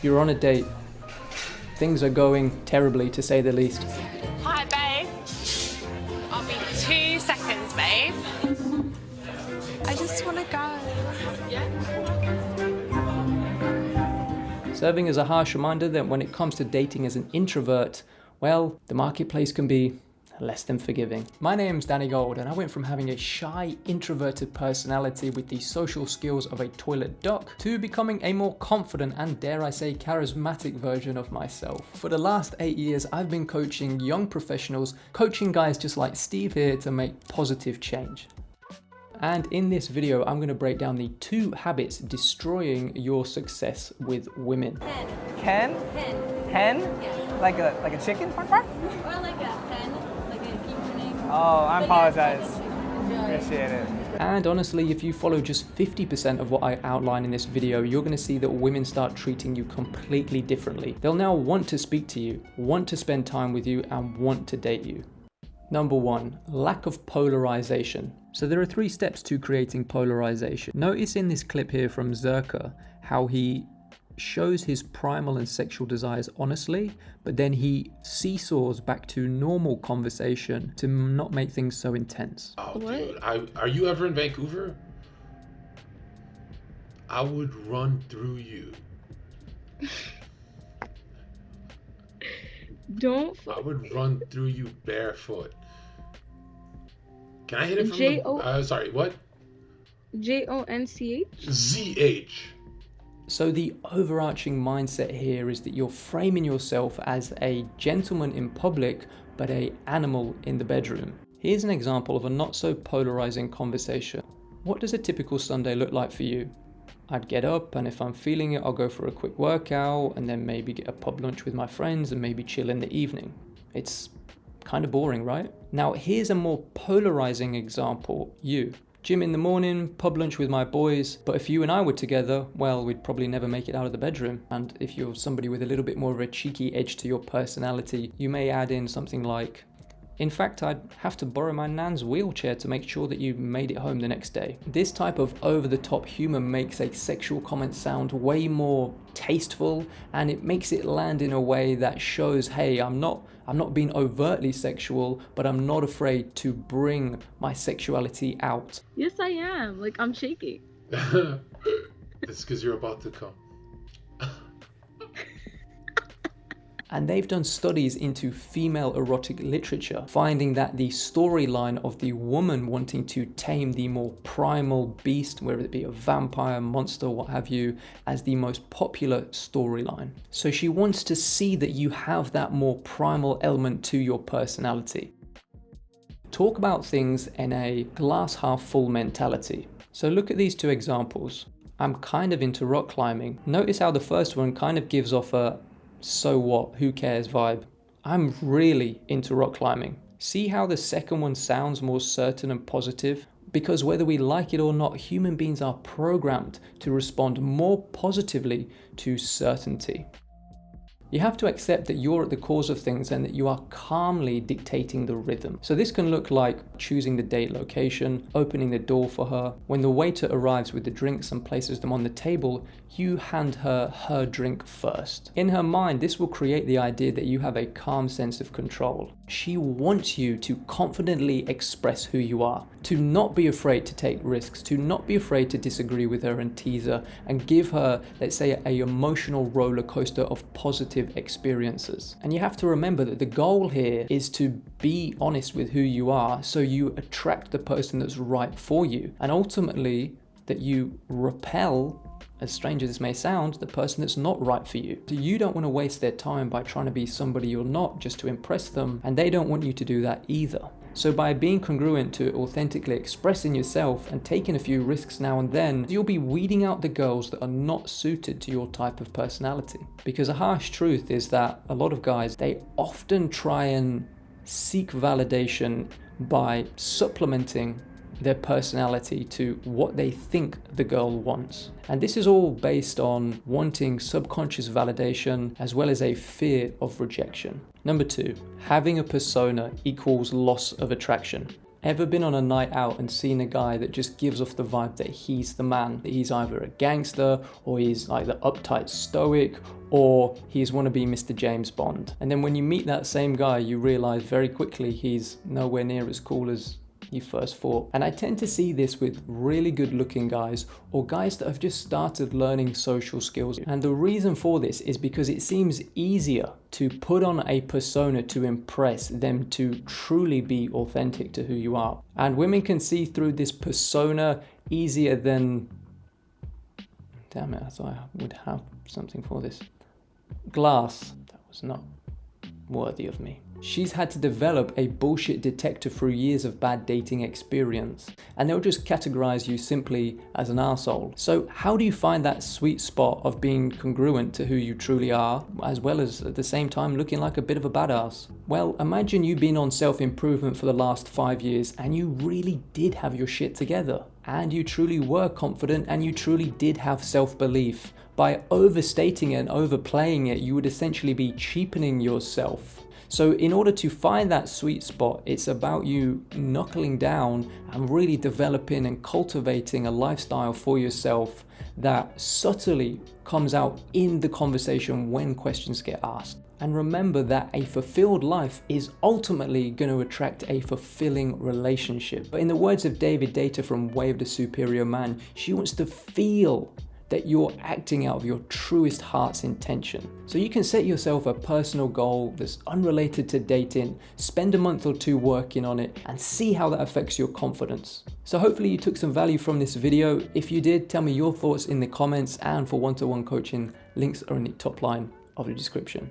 You're on a date. Things are going terribly, to say the least. Hi, babe. I'll be 2 seconds, babe. I just want to go. Yeah? Serving as a harsh reminder that when it comes to dating as an introvert, well, the marketplace can be less than forgiving. My name's Danny Gold, and I went from having a shy, introverted personality with the social skills of a toilet duck to becoming a more confident and, dare I say, charismatic version of myself. For the last 8 years, I've been coaching young professionals, coaching guys just like Steve here to make positive change. And in this video, I'm going to break down the 2 habits destroying your success with women. Hen? Hen? Yes. Like a chicken? Or like a hen, like a keep name. Oh, I apologize. Yeah. Appreciate it. And honestly, if you follow just 50% of what I outline in this video, you're going to see that women start treating you completely differently. They'll now want to speak to you, want to spend time with you, and want to date you. Number 1, lack of polarization. So there are 3 steps to creating polarization. Notice in this clip here from Zerka how he shows his primal and sexual desires honestly, but then he seesaws back to normal conversation to not make things so intense. Oh, dude, are you ever in Vancouver? I would run through you. I would run through you barefoot. Can I hit it from sorry, what? Jonch? ZH. So the overarching mindset here is that you're framing yourself as a gentleman in public, but an animal in the bedroom. Here's an example of a not so polarizing conversation. What does a typical Sunday look like for you? I'd get up, and if I'm feeling it, I'll go for a quick workout and then maybe get a pub lunch with my friends and maybe chill in the evening. It's kind of boring, right? Now here's a more polarizing example. You. Gym in the morning, pub lunch with my boys, but if you and I were together, well, we'd probably never make it out of the bedroom. And if you're somebody with a little bit more of a cheeky edge to your personality, you may add in something like, in fact, I'd have to borrow my nan's wheelchair to make sure that you made it home the next day. This type of over-the-top humor makes a sexual comment sound way more tasteful, and it makes it land in a way that shows, hey, I'm not being overtly sexual, but I'm not afraid to bring my sexuality out. Yes, I am. Like, I'm shaking. It's because you're about to come. And they've done studies into female erotic literature, finding that the storyline of the woman wanting to tame the more primal beast, whether it be a vampire, monster, what have you, as the most popular storyline. So she wants to see that you have that more primal element to your personality. Talk about things in a glass half full mentality. So look at these 2 examples. I'm kind of into rock climbing. Notice how the first one kind of gives off a so what, who cares vibe. I'm really into rock climbing. See how the second one sounds more certain and positive? Because whether we like it or not, human beings are programmed to respond more positively to certainty. You have to accept that you're at the cause of things and that you are calmly dictating the rhythm. So this can look like choosing the date location, opening the door for her. When the waiter arrives with the drinks and places them on the table, you hand her her drink first. In her mind, this will create the idea that you have a calm sense of control. She wants you to confidently express who you are, to not be afraid to take risks, to not be afraid to disagree with her and tease her, and give her, let's say, an emotional roller coaster of positive experiences. And you have to remember that the goal here is to be honest with who you are, so you attract the person that's right for you, and ultimately that you repel, as strange as this may sound, the person that's not right for you. So you don't want to waste their time by trying to be somebody you're not just to impress them, and they don't want you to do that either. So by being congruent to authentically expressing yourself and taking a few risks now and then, you'll be weeding out the girls that are not suited to your type of personality. Because a harsh truth is that a lot of guys, they often try and seek validation by supplementing their personality to what they think the girl wants. And this is all based on wanting subconscious validation as well as a fear of rejection. Number 2, having a persona equals loss of attraction. Ever been on a night out and seen a guy that just gives off the vibe that he's the man, that he's either a gangster or he's like the uptight stoic or he's wannabe Mr. James Bond? And then when you meet that same guy, you realize very quickly he's nowhere near as cool as you first thought. And I tend to see this with really good looking guys or guys that have just started learning social skills. And the reason for this is because it seems easier to put on a persona to impress them to truly be authentic to who you are. And women can see through this persona easier than, damn it, I thought I would have something for this. Glass. That was not worthy of me. She's had to develop a bullshit detector through years of bad dating experience, and they'll just categorize you simply as an arsehole. So how do you find that sweet spot of being congruent to who you truly are, as well as at the same time looking like a bit of a badass? Well, imagine you've been on self-improvement for the last 5 years and you really did have your shit together, and you truly were confident, and you truly did have self-belief. By overstating it and overplaying it, you would essentially be cheapening yourself. So in order to find that sweet spot, it's about you knuckling down and really developing and cultivating a lifestyle for yourself that subtly comes out in the conversation when questions get asked. And remember that a fulfilled life is ultimately going to attract a fulfilling relationship. But in the words of David Data from Way of the Superior Man, she wants to feel that you're acting out of your truest heart's intention. So you can set yourself a personal goal that's unrelated to dating, spend a month or two working on it, and see how that affects your confidence. So hopefully you took some value from this video. If you did, tell me your thoughts in the comments, and for one-to-one coaching, links are in the top line of the description.